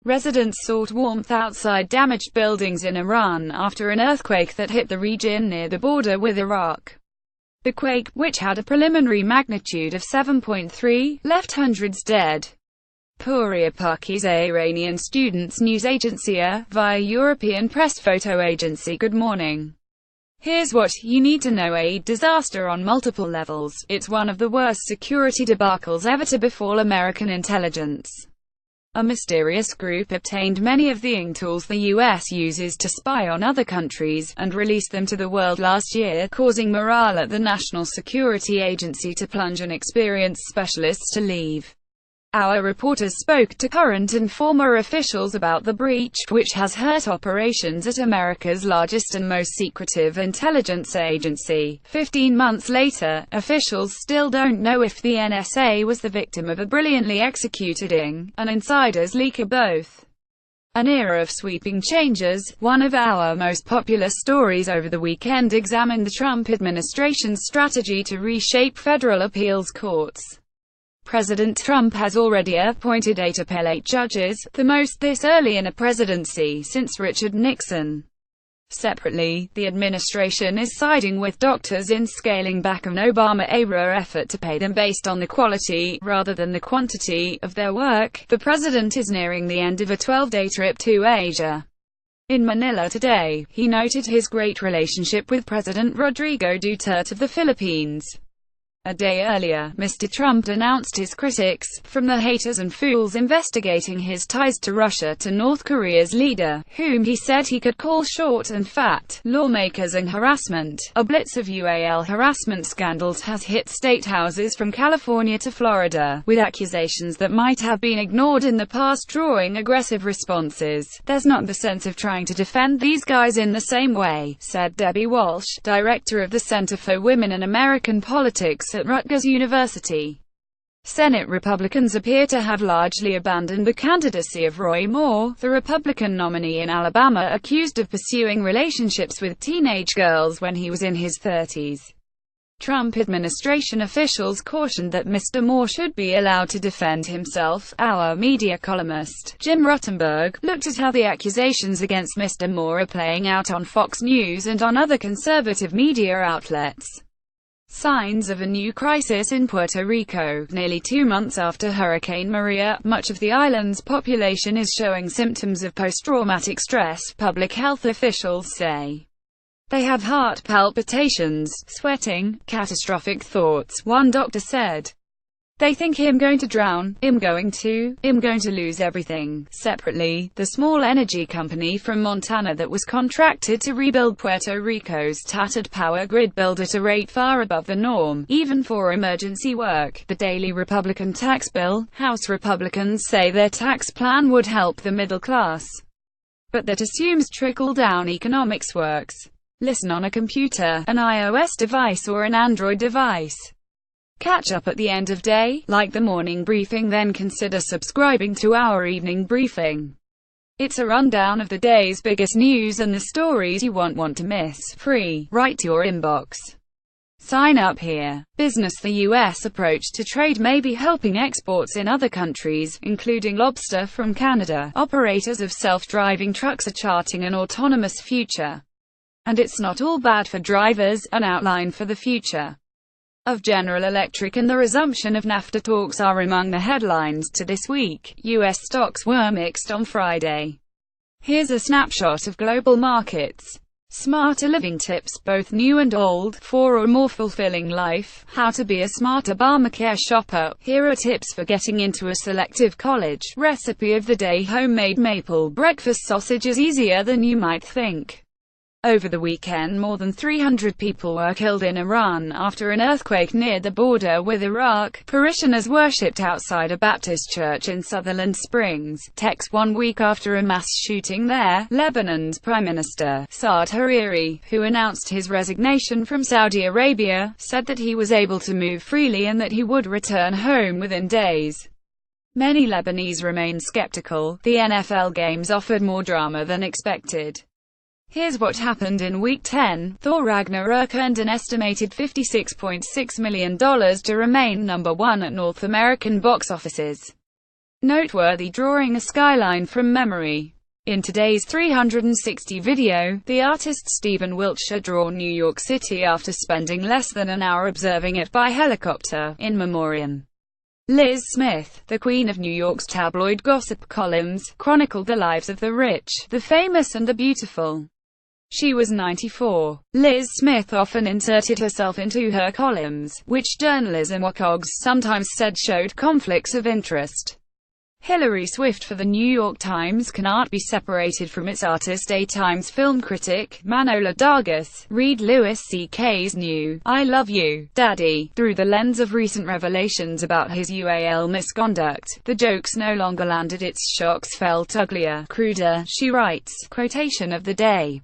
Residents sought warmth outside damaged buildings in Iran after an earthquake that hit the region near the border with Iraq. The quake, which had a preliminary magnitude of 7.3, left hundreds dead. Puriya Pakizeh, Iranian students' news agency, via European press photo agency Good Morning. Here's what you need to know: a disaster on multiple levels. It's one of the worst security debacles ever to befall American intelligence. A mysterious group obtained many of the tools the U.S. uses to spy on other countries, and released them to the world last year, causing morale at the National Security Agency to plunge and experienced specialists to leave. Our reporters spoke to current and former officials about the breach, which has hurt operations at America's largest and most secretive intelligence agency. 15 months later, officials still don't know if the NSA was the victim of a brilliantly executed and insider's leak, or both. An era of sweeping changes. One of our most popular stories over the weekend examined the Trump administration's strategy to reshape federal appeals courts. President Trump has already appointed 8 appellate judges, the most this early in a presidency since Richard Nixon. Separately, the administration is siding with doctors in scaling back an Obama-era effort to pay them based on the quality, rather than the quantity, of their work. The president is nearing the end of a 12-day trip to Asia. In Manila today, he noted his great relationship with President Rodrigo Duterte of the Philippines. A day earlier, Mr. Trump denounced his critics, from the haters and fools investigating his ties to Russia to North Korea's leader, whom he said he could call short and fat, lawmakers and harassment. A blitz of UAL harassment scandals has hit state houses from California to Florida, with accusations that might have been ignored in the past drawing aggressive responses. There's not the sense of trying to defend these guys in the same way, said Debbie Walsh, director of the Center for Women in American Politics at Rutgers University. Senate Republicans appear to have largely abandoned the candidacy of Roy Moore, the Republican nominee in Alabama accused of pursuing relationships with teenage girls when he was in his 30s. Trump administration officials cautioned that Mr. Moore should be allowed to defend himself. Our media columnist, Jim Ruttenberg, looked at how the accusations against Mr. Moore are playing out on Fox News and on other conservative media outlets. Signs of a new crisis in Puerto Rico. Nearly 2 months after Hurricane Maria, much of the island's population is showing symptoms of post-traumatic stress, public health officials say. They have heart palpitations, sweating, catastrophic thoughts, one doctor said. They think I'm going to drown, I'm going to lose everything. Separately, the small energy company from Montana that was contracted to rebuild Puerto Rico's tattered power grid billed at a rate far above the norm, even for emergency work. The daily Republican tax bill. House Republicans say their tax plan would help the middle class, but that assumes trickle-down economics works. Listen on a computer, an iOS device or an Android device. Catch up at the end of day, like the morning briefing, then consider subscribing to our evening briefing. It's a rundown of the day's biggest news and the stories you won't want to miss. Free, right to your inbox. Sign up here. Business. The U.S. approach to trade may be helping exports in other countries, including lobster from Canada. Operators of self-driving trucks are charting an autonomous future. And it's not all bad for drivers. An outline for the future of General Electric and the resumption of NAFTA talks are among the headlines to this week. U.S. stocks were mixed on Friday. Here's a snapshot of global markets. Smarter living tips, both new and old, for a more fulfilling life. How to be a smart Obamacare shopper. Here are tips for getting into a selective college. Recipe of the day. Homemade maple breakfast sausage is easier than you might think. Over the weekend, more than 300 people were killed in Iran after an earthquake near the border with Iraq. Parishioners worshipped outside a Baptist church in Sutherland Springs, Texas 1 week after a mass shooting there. Lebanon's Prime Minister, Saad Hariri, who announced his resignation from Saudi Arabia, said that he was able to move freely and that he would return home within days. Many Lebanese remain skeptical. The NFL games offered more drama than expected. Here's what happened in Week 10. Thor Ragnarok earned an estimated $56.6 million to remain number 1 at North American box offices. noteworthy drawing a skyline from memory. In today's 360 video, the artist Stephen Wiltshire draw New York City after spending less than an hour observing it by helicopter, in memoriam. Liz Smith, the queen of New York's tabloid gossip columns, chronicled the lives of the rich, the famous and the beautiful. She was 94. Liz Smith often inserted herself into her columns, which journalism watchdogs sometimes said showed conflicts of interest. Hilary Swift for The New York Times cannot be separated from its artist. A Times film critic, Manohla Dargis, read Louis C.K.'s new, I Love You, Daddy, through the lens of recent revelations about his UAL misconduct. The jokes no longer landed, its shocks felt uglier, cruder, she writes. Quotation of the day.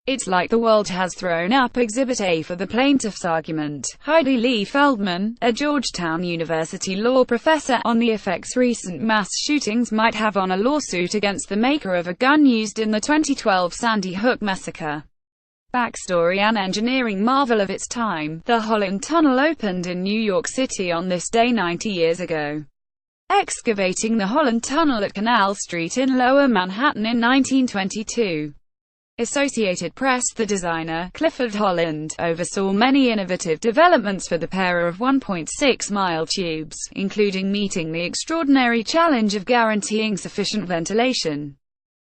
It's like the world has thrown up Exhibit A for the plaintiff's argument. Heidi Lee Feldman, a Georgetown University law professor, on the effects recent mass shootings might have on a lawsuit against the maker of a gun used in the 2012 Sandy Hook massacre. Backstory: an engineering marvel of its time, the Holland Tunnel opened in New York City on this day 90 years ago. Excavating the Holland Tunnel at Canal Street in Lower Manhattan in 1922. Associated Press. The designer, Clifford Holland, oversaw many innovative developments for the pair of 1.6-mile tubes, including meeting the extraordinary challenge of guaranteeing sufficient ventilation.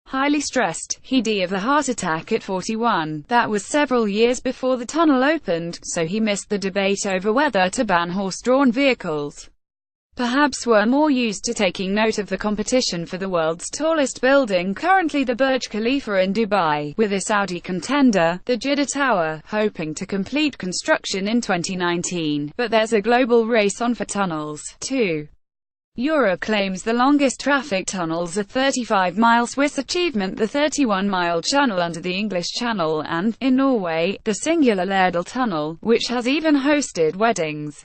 Highly stressed, he died of a heart attack at 41. That was several years before the tunnel opened, so he missed the debate over whether to ban horse-drawn vehicles. Perhaps we're more used to taking note of the competition for the world's tallest building, currently the Burj Khalifa in Dubai, with a Saudi contender, the Jeddah Tower, hoping to complete construction in 2019. But there's a global race on for tunnels, too. Europe claims the longest traffic tunnels, a 35-mile Swiss achievement, the 31-mile tunnel under the English Channel, and, in Norway, the singular Lærdal Tunnel, which has even hosted weddings.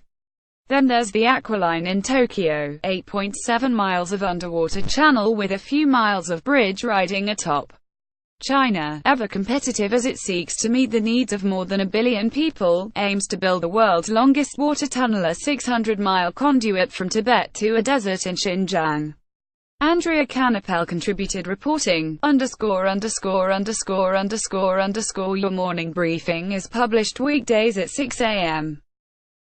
Then there's the Aqualine in Tokyo, 8.7 miles of underwater channel with a few miles of bridge riding atop. China, ever competitive as it seeks to meet the needs of more than 1 billion people, aims to build the world's longest water tunnel, a 600-mile conduit from Tibet to a desert in Xinjiang. Andrea Canapel contributed reporting, _______. Your morning briefing is published weekdays at 6 a.m.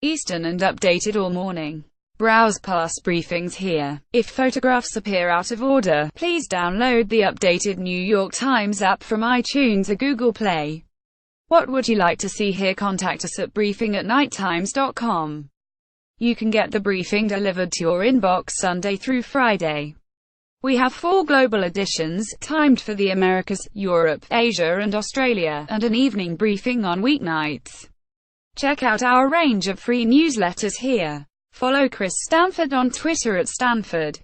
Eastern and updated all morning. Browse past briefings here. If photographs appear out of order, please download the updated New York Times app from iTunes or Google Play. What would you like to see here? Contact us at briefing@nighttimes.com. You can get the briefing delivered to your inbox Sunday through Friday. We have 4 global editions, timed for the Americas, Europe, Asia and Australia, and an evening briefing on weeknights. Check out our range of free newsletters here. Follow Chris Stanford on Twitter at Stanford.